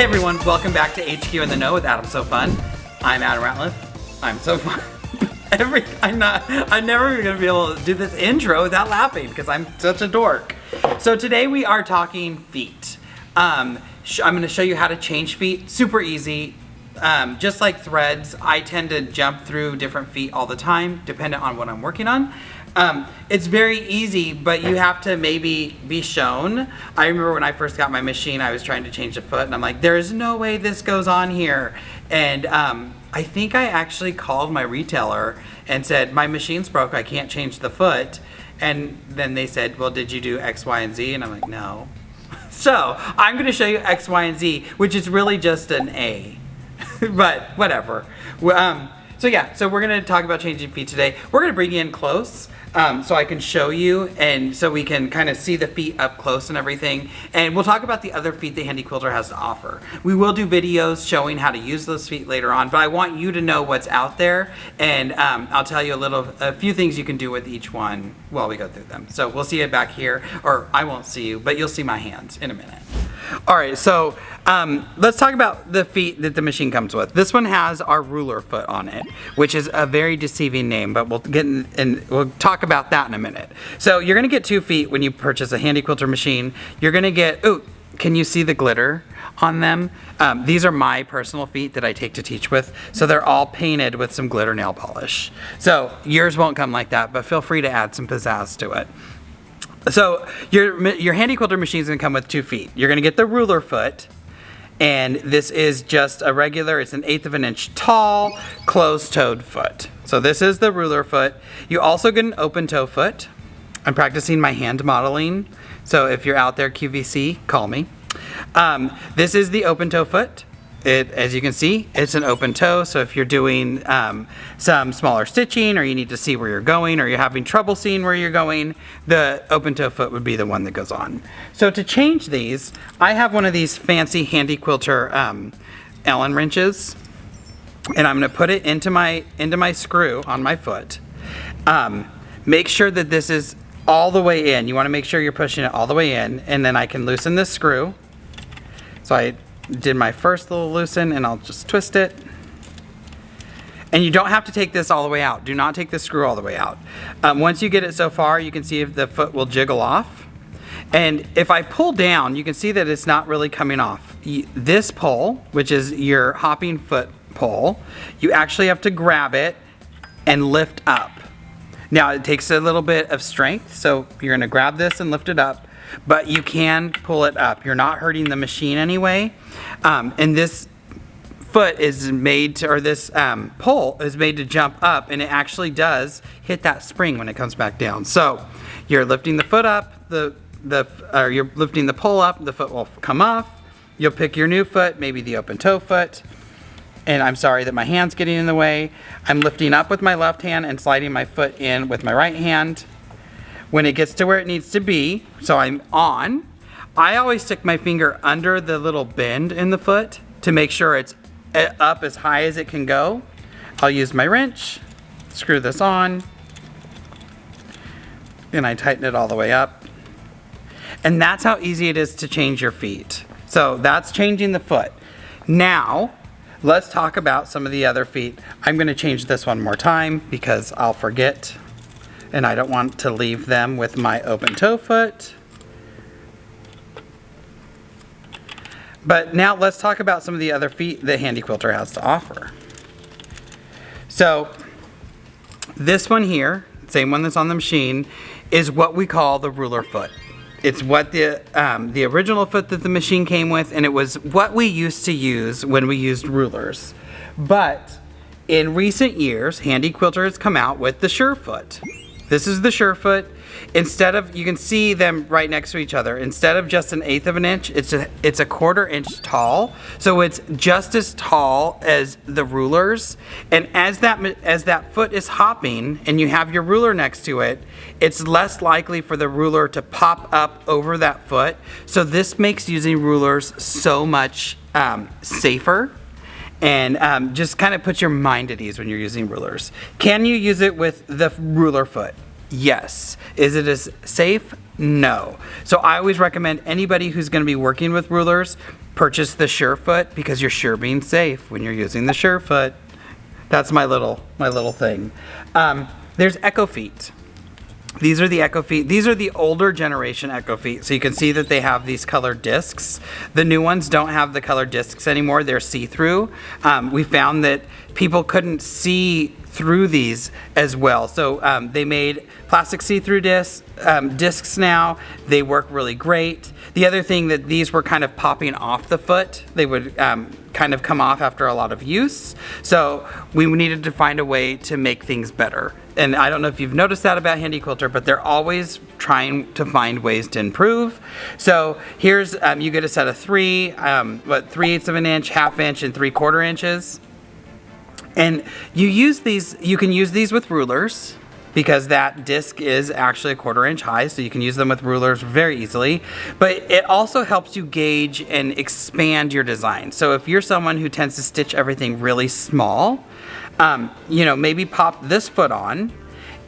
everyone, welcome back to HQ in the Know with Adam So Fun. I'm Adam Ratliff. I'm so fun. I'm never even gonna be able to do this intro without laughing because I'm such a dork. So today we are talking feet. I'm gonna show you how to change feet, super easy. Just like threads, I tend to jump through different feet all the time, depending on what I'm working on. It's very easy, but you have to maybe be shown. I remember when I first got my machine, I was trying to change the foot, and I'm like, there's no way this goes on here. And I think I actually called my retailer and said, my machine's broke, I can't change the foot. And then they said, well, did you do X, Y, and Z? And I'm like, no. So I'm gonna show you X, Y, and Z, which is really just an A. But whatever. So yeah, so we're gonna talk about changing feet today. We're gonna bring you in close so I can show you and so we can kind of see the feet up close and everything. And we'll talk about the other feet that Handi Quilter has to offer. We will do videos showing how to use those feet later on, but I want you to know what's out there, and I'll tell you a few things you can do with each one while we go through them. So we'll see it back here, or I won't see you, but you'll see my hands in a minute. All right, so let's talk about the feet that the machine comes with. This one has our ruler foot on it, which is a very deceiving name, but we'll get in, and we'll talk about that in a minute. So you're gonna get 2 feet when you purchase a Handi Quilter machine. You're gonna get, ooh, can you see the glitter on them? These are my personal feet that I take to teach with, so they're all painted with some glitter nail polish. So yours won't come like that, but feel free to add some pizzazz to it. So your Handi Quilter machine is gonna come with 2 feet. You're gonna get the ruler foot, and this is just a regular, it's an 1/8 of an inch tall, closed-toed foot. So this is the ruler foot. You also get an open toe foot. I'm practicing my hand modeling, so if you're out there, QVC, call me. This is the open toe foot. As you can see, it's an open toe, so if you're doing some smaller stitching, or you need to see where you're going, or you're having trouble seeing where you're going, the open toe foot would be the one that goes on. So to change these, I have one of these fancy Handi Quilter Allen wrenches, and I'm gonna put it into my screw on my foot. Make sure that this is all the way in. You wanna make sure you're pushing it all the way in, and then I can loosen this screw. So I did my first little loosen, and I'll just twist it. And you don't have to take this all the way out. Do not take the screw all the way out. Once you get it so far, you can see if the foot will jiggle off. And if I pull down, you can see that it's not really coming off. This pole, which is your hopping foot pole, you actually have to grab it and lift up. Now it takes a little bit of strength, so you're gonna grab this and lift it up, but you can pull it up. You're not hurting the machine anyway. And this foot is made to, or this pole is made to jump up, and it actually does hit that spring when it comes back down. So you're lifting the foot up, or you're lifting the pole up, the foot will come off. You'll pick your new foot, maybe the open toe foot. And I'm sorry that my hand's getting in the way. I'm lifting up with my left hand and sliding my foot in with my right hand. When it gets to where it needs to be, so I'm on, I always stick my finger under the little bend in the foot to make sure it's up as high as it can go. I'll use my wrench, screw this on, and I tighten it all the way up. And that's how easy it is to change your feet. So that's changing the foot. Now, let's talk about some of the other feet. I'm gonna change this one more time because I'll forget, and I don't want to leave them with my open toe foot. But now let's talk about some of the other feet that Handi Quilter has to offer. So this one here, same one that's on the machine, is what we call the ruler foot. It's what the original foot that the machine came with, and it was what we used to use when we used rulers. But in recent years, Handi Quilter has come out with the SureFoot. This is the SureFoot. Instead of, you can see them right next to each other. Instead of just an 1/8 of an inch, it's a 1/4 inch tall. So it's just as tall as the rulers. And as that foot is hopping and you have your ruler next to it, it's less likely for the ruler to pop up over that foot. So this makes using rulers so much safer. And just kind of put your mind at ease when you're using rulers. Can you use it with the ruler foot? Yes. Is it as safe? No. So I always recommend anybody who's going to be working with rulers, purchase the SureFoot, because you're sure being safe when you're using the SureFoot. That's my little thing. There's EchoFoot. These are the EchoFoot. These are the older generation EchoFoot. So you can see that they have these colored discs. The new ones don't have the colored discs anymore. They're see-through. We found that people couldn't see through these as well. So they made plastic see-through discs now. They work really great. The other thing that these were kind of popping off the foot. They would kind of come off after a lot of use. So we needed to find a way to make things better. And I don't know if you've noticed that about Handi Quilter, but they're always trying to find ways to improve. So here's, you get a set of 3, 3/8 of an inch, 1/2 inch, and 3/4 inches. And you can use these with rulers, because that disc is actually a 1/4 inch high, so you can use them with rulers very easily. But it also helps you gauge and expand your design. So if you're someone who tends to stitch everything really small, maybe pop this foot on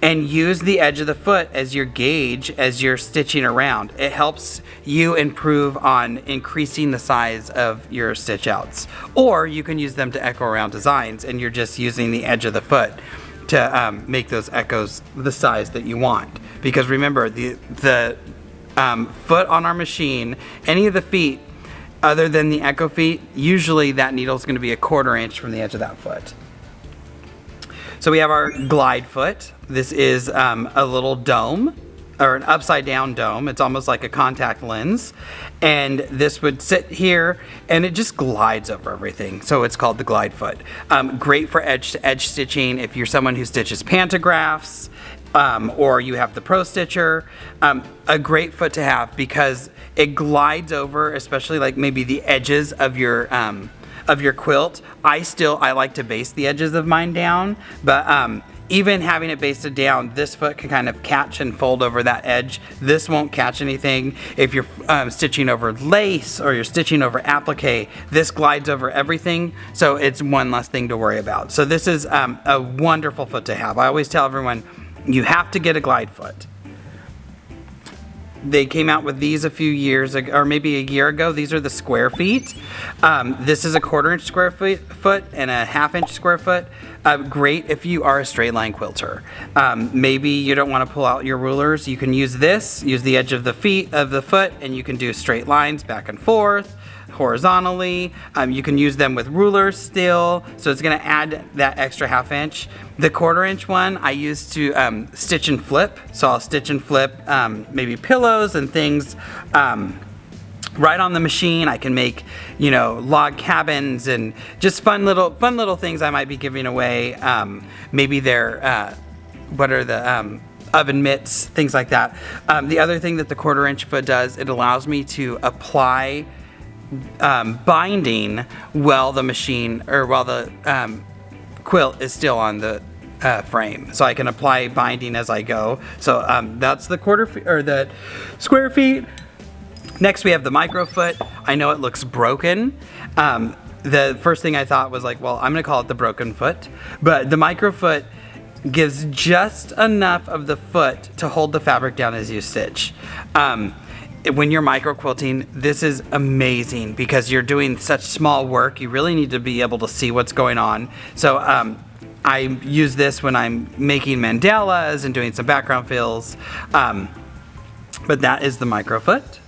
and use the edge of the foot as your gauge as you're stitching around. It helps you improve on increasing the size of your stitch outs. Or you can use them to echo around designs, and you're just using the edge of the foot to make those echoes the size that you want. Because remember, the foot on our machine, any of the feet other than the EchoFoot, usually that needle is going to be a 1/4 inch from the edge of that foot. So we have our GlideFoot. This is a little dome, or an upside down dome. It's almost like a contact lens. And this would sit here and it just glides over everything. So it's called the GlideFoot. Great for edge to edge stitching if you're someone who stitches pantographs, or you have the Pro Stitcher. A great foot to have because it glides over, especially like maybe the edges of your quilt. I like to base the edges of mine down, but even having it basted down, this foot can kind of catch and fold over that edge. This won't catch anything. If you're stitching over lace or you're stitching over applique, this glides over everything, so it's one less thing to worry about. So this is a wonderful foot to have. I always tell everyone, you have to get a GlideFoot. They came out with these a few years ago, or maybe a year ago. These are the SquareFoot. This is a 1/4 inch SquareFoot and a 1/2 inch SquareFoot. Great if you are a straight line quilter. Maybe you don't want to pull out your rulers. You can use this, use the edge of the foot, and you can do straight lines back and forth, horizontally. You can use them with rulers still, so it's going to add that extra 1/2 inch. The 1/4 inch one I use to stitch and flip, so I'll stitch and flip maybe pillows and things right on the machine. I can make, log cabins and just fun little things I might be giving away. Maybe they're what are the oven mitts, things like that. The other thing that the 1/4 inch foot does, it allows me to apply binding while the machine, or while the quilt is still on the frame, so I can apply binding as I go. So that's the the SquareFoot. Next we have the MicroFoot. I know it looks broken. The first thing I thought was like, well, I'm gonna call it the broken foot, but the MicroFoot gives just enough of the foot to hold the fabric down as you stitch. When you're micro quilting, this is amazing because you're doing such small work. You really need to be able to see what's going on. So I use this when I'm making mandalas and doing some background fills. But that is the MicroFoot.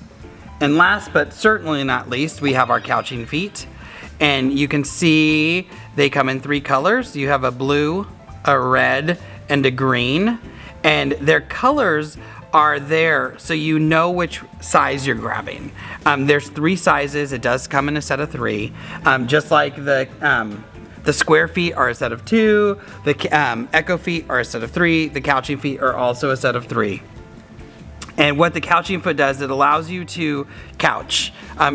And last but certainly not least, we have our couching feet. And you can see they come in 3 colors. You have a blue, a red, and a green. And their colors are there so you know which size you're grabbing. There's 3 sizes. It does come in a set of 3. Just like the SquareFoot are a set of 2, the EchoFoot are a set of 3, the couching feet are also a set of 3. And what the couching foot does, it allows you to couch.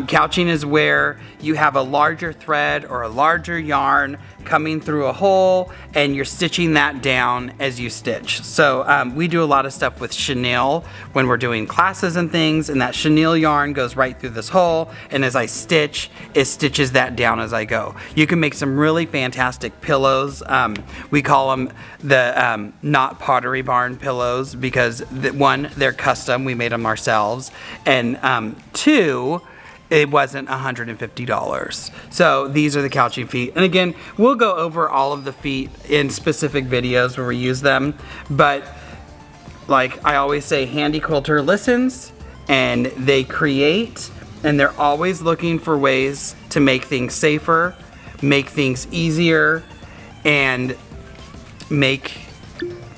Couching is where you have a larger thread or a larger yarn coming through a hole and you're stitching that down as you stitch. So we do a lot of stuff with chenille when we're doing classes and things, and that chenille yarn goes right through this hole, and as I stitch, it stitches that down as I go. You can make some really fantastic pillows. We call them the not Pottery Barn pillows because one, they're custom. them. We made them ourselves. And 2, it wasn't $150. So these are the couching feet. And again, we'll go over all of the feet in specific videos where we use them. But like I always say, Handi Quilter listens and they create, and they're always looking for ways to make things safer, make things easier, and make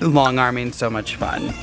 long arming so much fun.